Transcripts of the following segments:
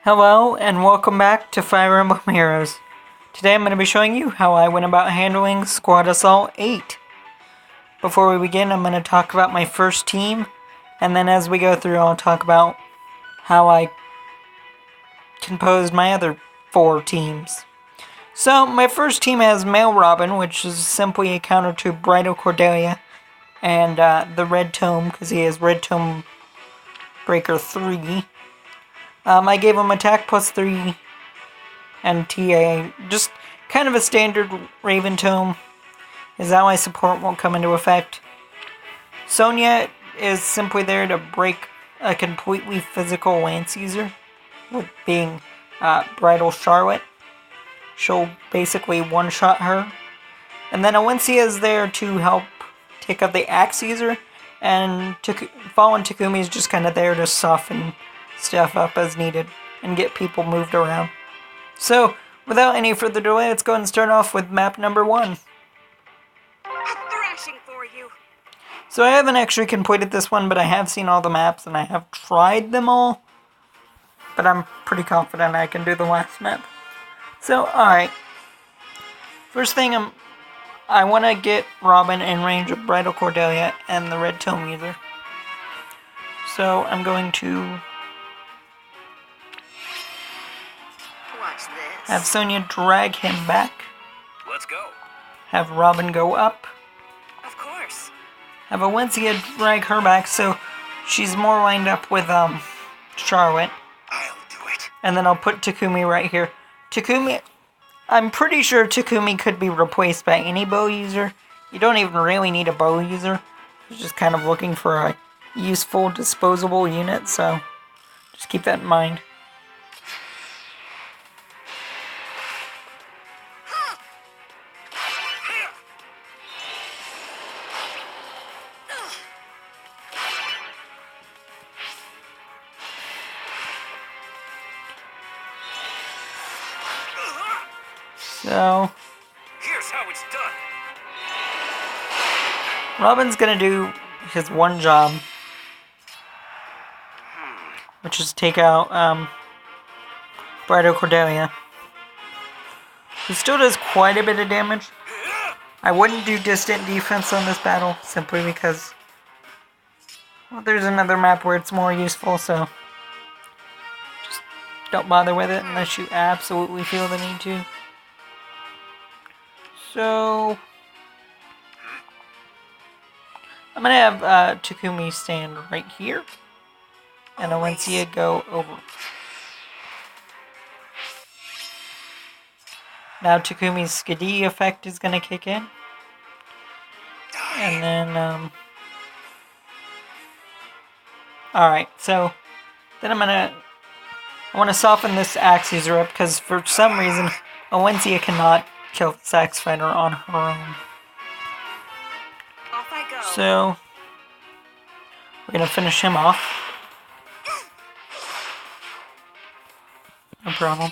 Hello and welcome back to Fire Emblem Heroes. Today I'm going to be showing you how I went about handling Squad Assault 8. Before we begin, I'm going to talk about my first team, and then as we go through I'll talk about how I composed my other 4 teams. So my first team has Male Robin, which is simply a counter to Bridal Cordelia and the Red Tome, because he has Red Tome Breaker 3. I gave him attack plus 3 and TA, just kind of a standard Raven Tome. His ally support won't come into effect. Sonya is simply there to break a completely physical lance user, with being Bridal Charlotte. She'll basically one-shot her. And then Alencia is there to help take out the axe user, and Fallen Takumi is just kind of there to soften stuff up as needed and get people moved around. So, without any further delay, let's go ahead and start off with map number 1. Thrashing for you. So I haven't actually completed this one, but I have seen all the maps and I have tried them all. But I'm pretty confident I can do the last map. So, alright. First thing, I want to get Robin in range of Bridal Cordelia and the Red Tome user. So I'm going to have Sonya drag him back. Let's go. Have Robin go up. Of course. Have Alencia drag her back so she's more lined up with Charlotte. I'll do it. And then I'll put Takumi right here. Takumi, I'm pretty sure Takumi could be replaced by any bow user. You don't even really need a bow user. You're just kind of looking for a useful disposable unit, so just keep that in mind. So, Here's how it's done. Robin's gonna do his one job, which is take out Bridal Cordelia. He still does quite a bit of damage. I wouldn't do distant defense on this battle, simply because, well, there's another map where it's more useful, so just don't bother with it unless you absolutely feel the need to. So I'm going to have Takumi stand right here, and Alencia go over. Now Takumi's Skadi effect is going to kick in, and then, alright, so then I want to soften this axe user up, because for some reason Alencia cannot kill this axe fighter on her own. Off I go. So we're gonna finish him off. No problem.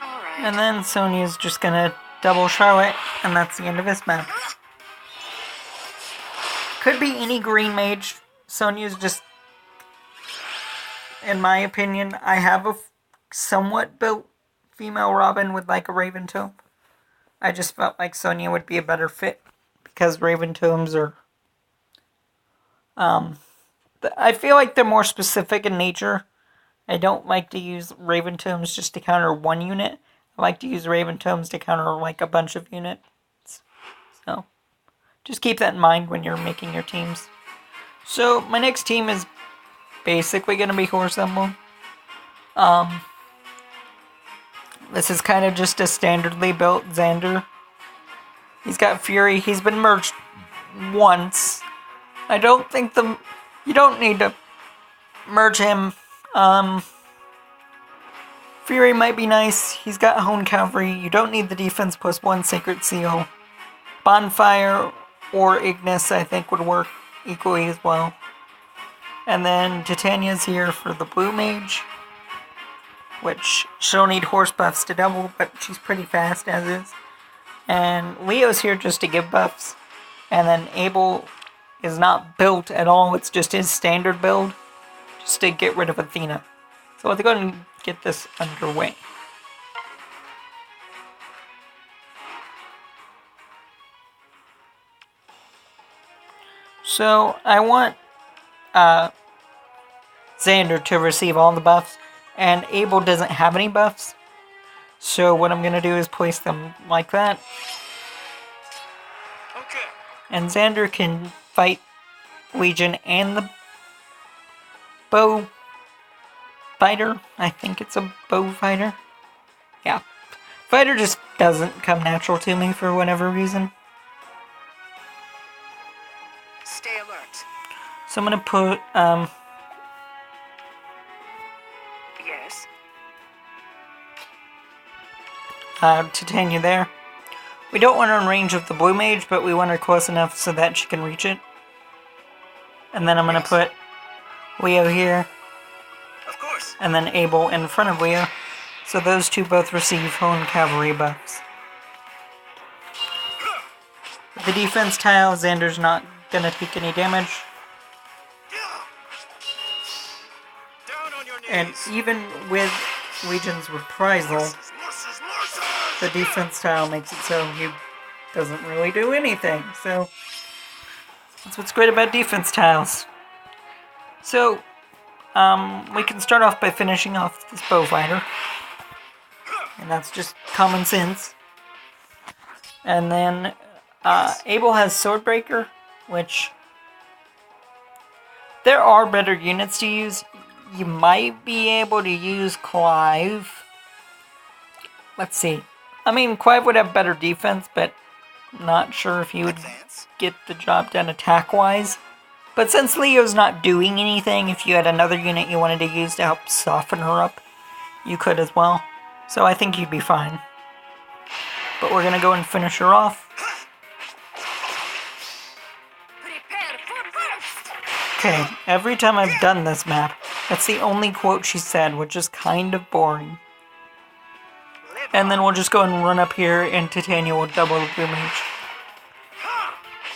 Alright. And then Sonya's just gonna double Charlotte, and that's the end of this map. Could be any green mage. Sonya's just, in my opinion, I have a somewhat built female Robin with like a Raven Tome. I just felt like Sonya would be a better fit because Raven Tomes are I feel like they're more specific in nature. I don't like to use Raven Tomes just to counter one unit. I like to use Raven Tomes to counter like a bunch of units. So just keep that in mind when you're making your teams. So my next team is basically gonna be Horse Emblem. This is kind of just a standardly built Xander. He's got Fury. He's been merged once. I don't think you don't need to merge him. Fury might be nice. He's got Hone Cavalry. You don't need the defense plus 1 Sacred Seal. Bonfire or Ignis I think would work equally as well. And then Titania's here for the Blue Mage, which she'll need horse buffs to double, but she's pretty fast as is. And Leo's here just to give buffs. And then Abel is not built at all, it's just his standard build, just to get rid of Athena. So let's go ahead and get this underway. So I want Xander to receive all the buffs, and Abel doesn't have any buffs. So what I'm going to do is place them like that. Okay. And Xander can fight Legion and the bow fighter. I think it's a bow fighter. Yeah. Fighter just doesn't come natural to me for whatever reason. Stay alert. So I'm going to put, Yes. Titania there. We don't want her in range of the blue mage, but we want her close enough so that she can reach it. And then I'm going to put Leo here, Of course. and then Abel in front of Leo. So those two both receive Hone Cavalry buffs. With the defense tile, Xander's not going to take any damage. Down on your knees. And even with Legion's reprisal, the defense tile makes it so he doesn't really do anything. So that's what's great about defense tiles. So we can start off by finishing off this bow fighter, and that's just common sense. And then Abel has Swordbreaker, which there are better units to use. You might be able to use Clive. Let's see. I mean, Clive would have better defense, but I'm not sure if he would get the job done attack-wise. But since Leo's not doing anything, if you had another unit you wanted to use to help soften her up, you could as well. So I think you'd be fine. But we're going to go and finish her off. Prepare for burst. Okay, every time I've done this map, that's the only quote she said, which is kind of boring. And then we'll just go and run up here, and Titania will double the blue mage.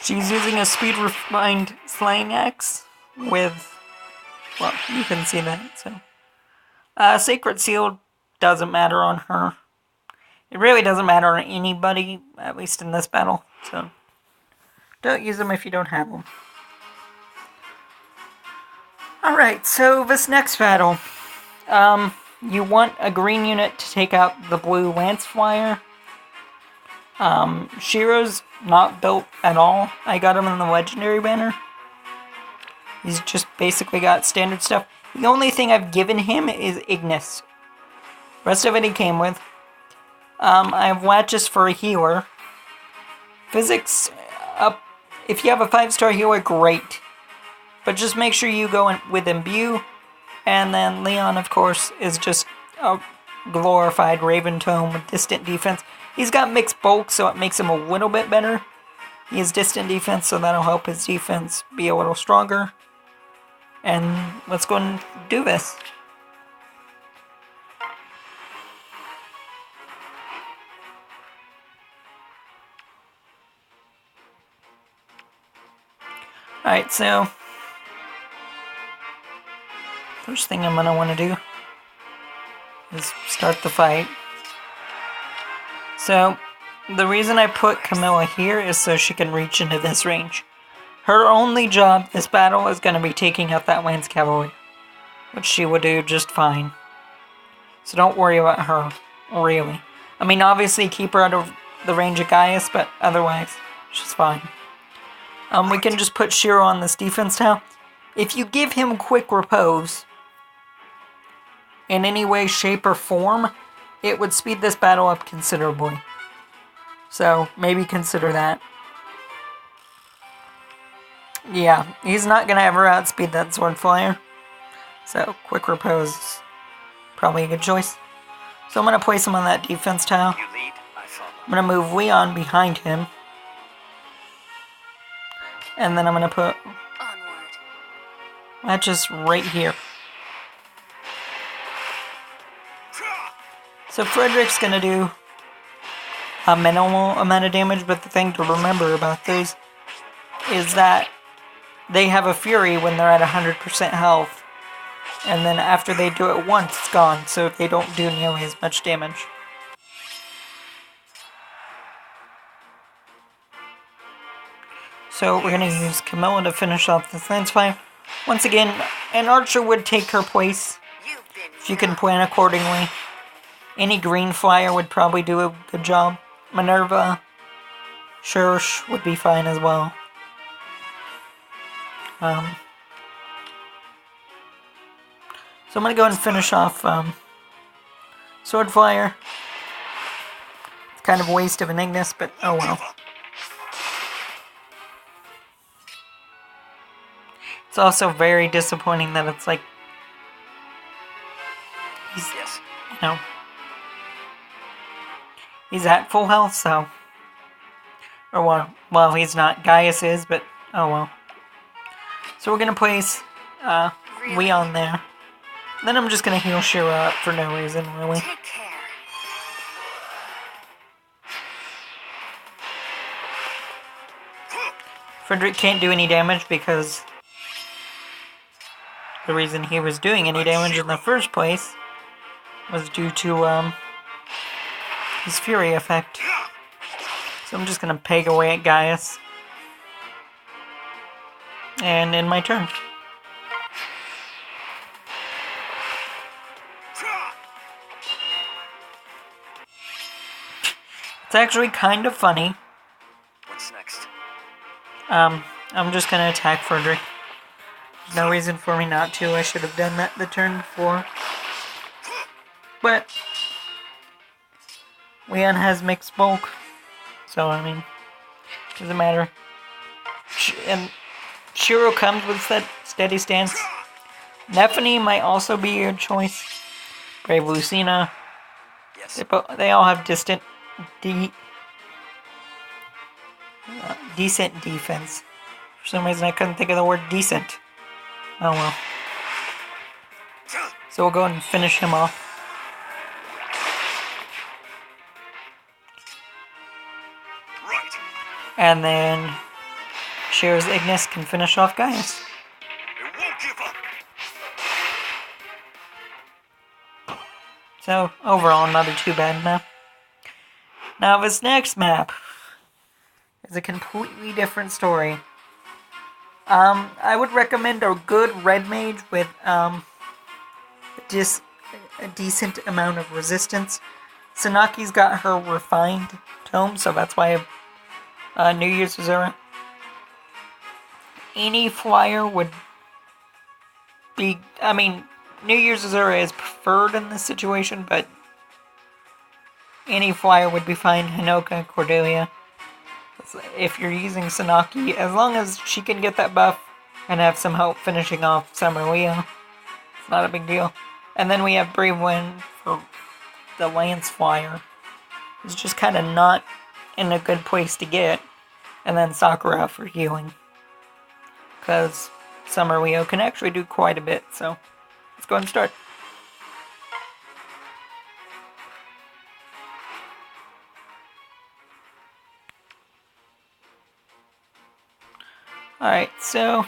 She's using a speed refined slaying axe with, well, you can see that, so. Sacred Seal doesn't matter on her. It really doesn't matter on anybody, at least in this battle, so. Don't use them if you don't have them. Alright, so this next battle, you want a green unit to take out the blue Lance Flyer. Shiro's not built at all. I got him in the legendary banner. He's just basically got standard stuff. The only thing I've given him is Ignis. Rest of it he came with. I have Latches for a healer. Physics, if you have a 5-star healer, great. But just make sure you go in with Imbue. And then Leon, of course, is just a glorified Raven Tome with distant defense. He's got mixed bulk, so it makes him a little bit better. He has distant defense, so that'll help his defense be a little stronger. And let's go and do this. Alright, so first thing I'm going to want to do is start the fight. So, the reason I put Camilla here is so she can reach into this range. Her only job this battle is going to be taking out that Lance Cavalry, which she will do just fine. So don't worry about her, really. I mean, obviously keep her out of the range of Gaius, but otherwise, she's fine. We can just put Shiro on this defense tile. If you give him quick repose, in any way, shape, or form, it would speed this battle up considerably. So, maybe consider that. Yeah, he's not going to ever outspeed that Sword Flyer. So, quick repose is probably a good choice. So I'm going to place him on that defense tile. You lead, I follow. I'm going to move Leon behind him. And then I'm going to put Onward. Matches right here. So Frederick's going to do a minimal amount of damage, but the thing to remember about those is that they have a Fury when they're at 100% health. And then after they do it once, it's gone, so they don't do nearly as much damage. So we're going to use Camilla to finish off this lance fire. Once again, an archer would take her place if you can plan accordingly. Any green flyer would probably do a good job. Minerva, Shurish would be fine as well. So I'm going to go ahead and finish off Sword Flyer. It's kind of a waste of an Ignis, but oh well. It's also very disappointing that it's like he's, you know, he's at full health, so, or well, he's not. Gaius is, but oh well. So we're gonna place Leon there. Then I'm just gonna heal Shira up for no reason, really. Take care. Frederick can't do any damage because the reason he was doing any damage in the first place was due to his Fury effect. So I'm just gonna peg away at Gaius. And end my turn. It's actually kind of funny. What's next? I'm just gonna attack Frederick. There's no reason for me not to. I should have done that the turn before. But Leon has mixed bulk, so I mean, doesn't matter. And Shiro comes with that steady stance. Nephany might also be your choice. Brave Lucina. Yes. They all have decent defense. For some reason I couldn't think of the word decent. Oh well. So we'll go ahead and finish him off. Right. And then Shira's Ignis can finish off Gaius. It won't give up. So overall, not a too bad map. Now this next map is a completely different story. I would recommend a good red mage with a decent amount of resistance. Sanaki's got her refined tome, so that's why New Year's Azura. Any flyer would be... I mean, New Year's Azura is preferred in this situation, but any flyer would be fine. Hinoka, Cordelia. If you're using Sanaki, as long as she can get that buff and have some help finishing off Summer Leo, it's not a big deal. And then we have Brave Wind for the Lance Flyer. It's just kind of not in a good place to get. And then Sakura for healing. Because Summer Leo can actually do quite a bit, so let's go ahead and start. Alright, so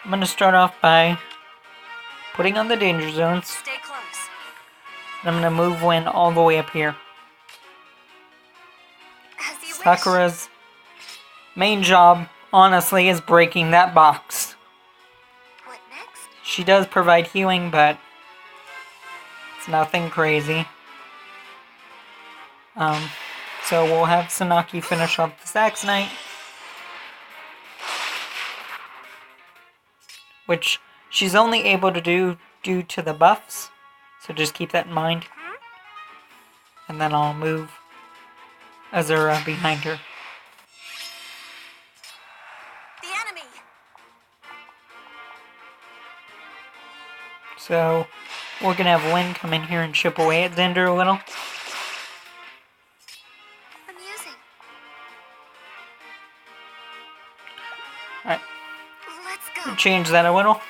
I'm going to start off by putting on the danger zones. Stay close. And I'm going to move Lynn all the way up here. As you wish. Sakura's main job, honestly, is breaking that box. What next? She does provide healing, but it's nothing crazy. So we'll have Sanaki finish off the Sax Knight, which she's only able to do due to the buffs, so just keep that in mind. And then I'll move Azura behind her. The enemy. So we're gonna have Lynn come in here and chip away at Xander a little. Amusing. Alright, Let's go. change that a little.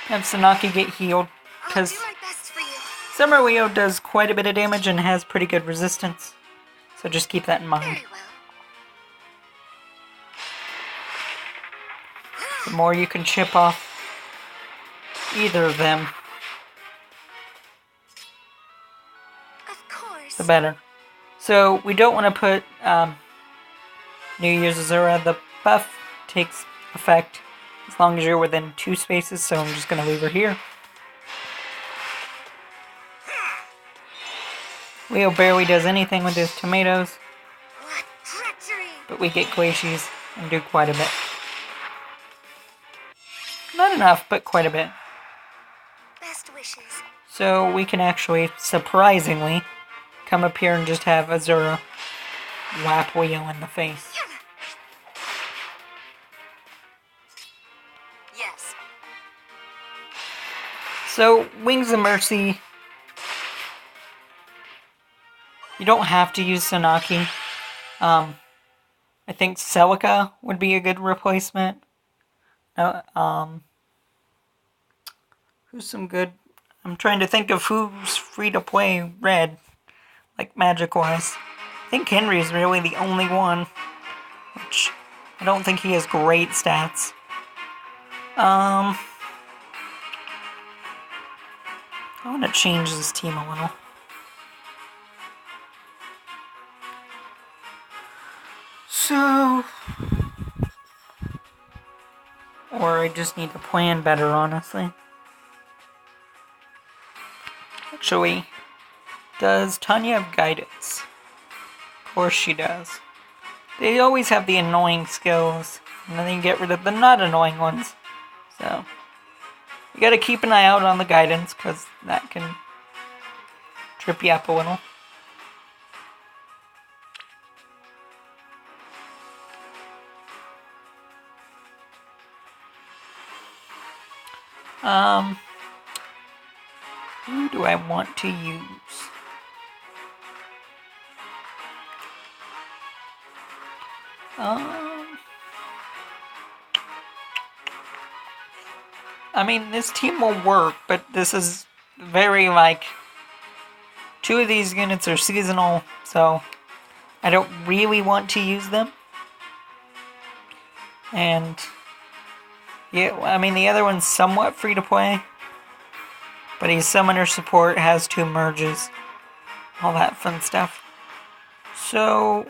Have Sanaki get healed, I'll because do my best for you. Summer Leo does quite a bit of damage and has pretty good resistance. So just keep that in mind. Very well. the more you can chip off either of them, Of course. the better. So we don't want to put New Year's Azura. The buff takes effect as long as you're within 2 spaces, so I'm just going to leave her here. Leo barely does anything with his tomatoes, What treachery! but we get Glaciers and do quite a bit. Not enough, but quite a bit. Best wishes. So we can actually, surprisingly, come up here and just have Azura whap Leo in the face. Yes. So, Wings of Mercy, you don't have to use Sanaki. I think Celica would be a good replacement. Who's some good... I'm trying to think of who's free to play red, like magic-wise. I think Henry's really the only one, which I don't think he has great stats. I want to change this team a little. So... Or I just need to plan better, honestly. Actually, does Tanya have guidance? Of course she does. They always have the annoying skills, and then you get rid of the not annoying ones. So, you gotta keep an eye out on the guidance, because that can trip you up a little. Who do I want to use? I mean, this team will work, but this is very, like... 2 of these units are seasonal, so I don't really want to use them. And... yeah, I mean, the other one's somewhat free to play. But he's summoner support, has 2 merges. All that fun stuff. So...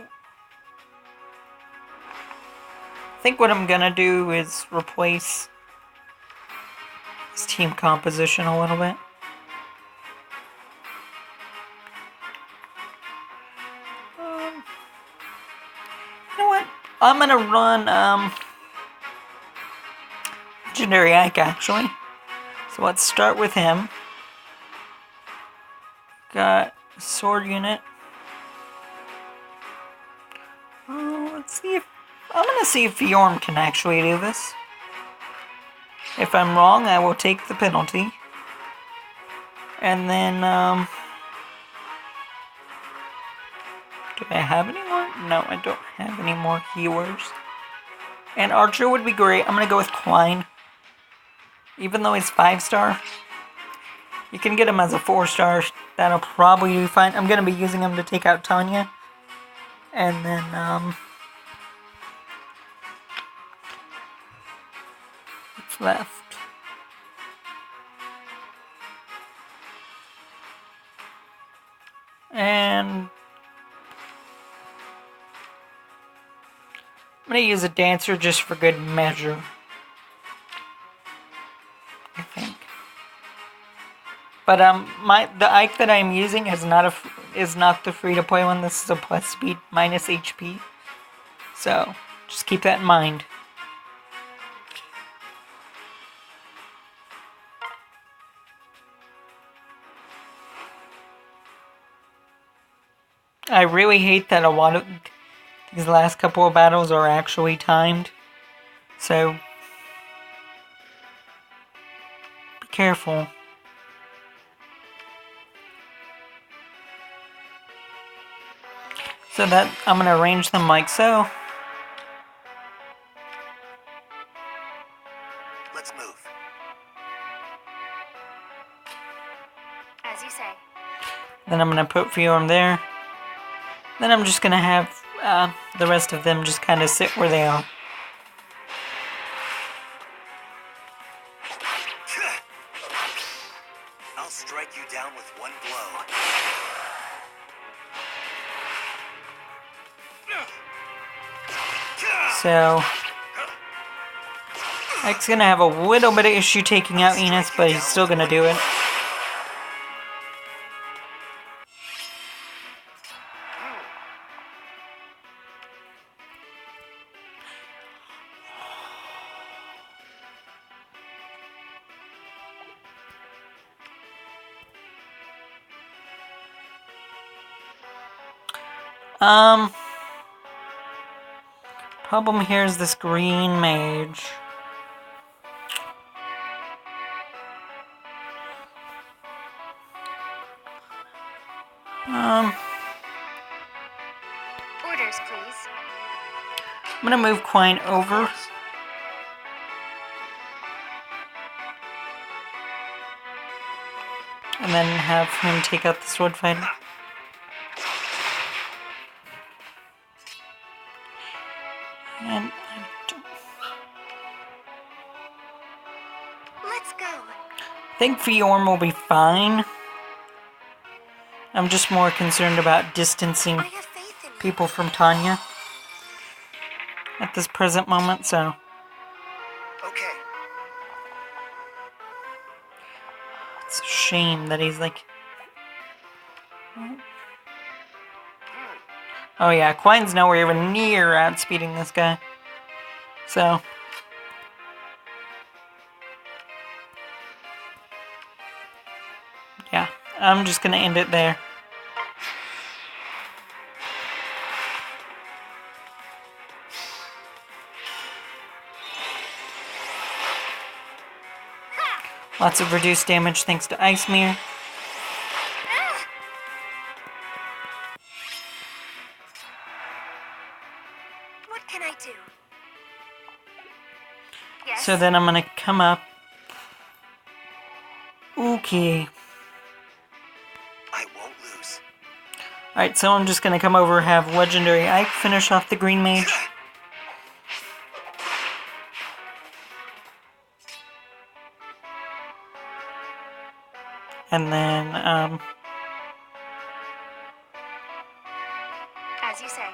I think what I'm gonna do is replace his team composition a little bit. You know what? I'm gonna run Legendary Ike, actually. So let's start with him. Got a sword unit. Let's see if... I'm gonna see if Fjorm can actually do this. If I'm wrong, I will take the penalty. And then, do I have any more? No, I don't have any more healers. And Archer would be great. I'm gonna go with Klein. Even though he's 5-star, you can get him as a 4-star. That'll probably be fine. I'm gonna be using him to take out Tanya. And then, what's left? And I'm gonna use a dancer just for good measure, I think. But the Ike that I'm using is not the free to play one. This is a plus speed minus HP. So just keep that in mind. I really hate that a lot of these last couple of battles are actually timed. So be careful. So that I'm gonna arrange them like so. Let's move. As you say. Then I'm gonna put Fjorm there. Then I'm just gonna have the rest of them just kind of sit where they are. strike you down with one blow. So, Ike's gonna have a little bit of issue taking out Enos, but he's still gonna do it. Problem here is this green mage. Orders, please. I'm gonna move Quine over. And then have him take out the sword fighter. And I don't Let's go. think Fiorm will be fine. I'm just more concerned about distancing I have faith in you. people from Tanya at this present moment, so Okay. it's a shame that he's like... Oh yeah, Quine's nowhere even near outspeeding this guy. So... yeah, I'm just gonna end it there. Lots of reduced damage thanks to Ice Mirror. What can I do? Yes. So then I'm gonna come up. Okay. I won't lose. Alright, so I'm just gonna come over, have Legendary Ike finish off the Green Mage. And then, As you say.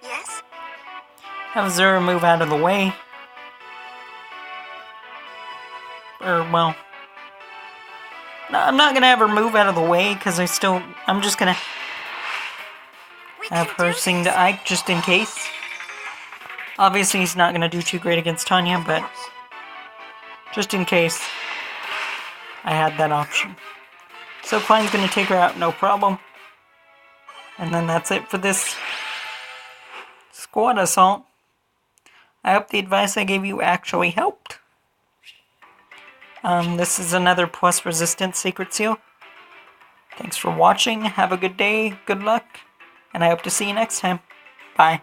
Yes? have Zura move out of the way. Or, well... no, I'm not gonna have her move out of the way, because I'm just gonna We have can her do sing this. to Ike just in case. Obviously, he's not gonna do too great against Tanya, but just in case, I had that option. So Quine's gonna take her out, no problem. And then that's it for this squad assault. I hope the advice I gave you actually helped. This is another plus resistance secret seal. Thanks for watching, have a good day, good luck, and I hope to see you next time. Bye.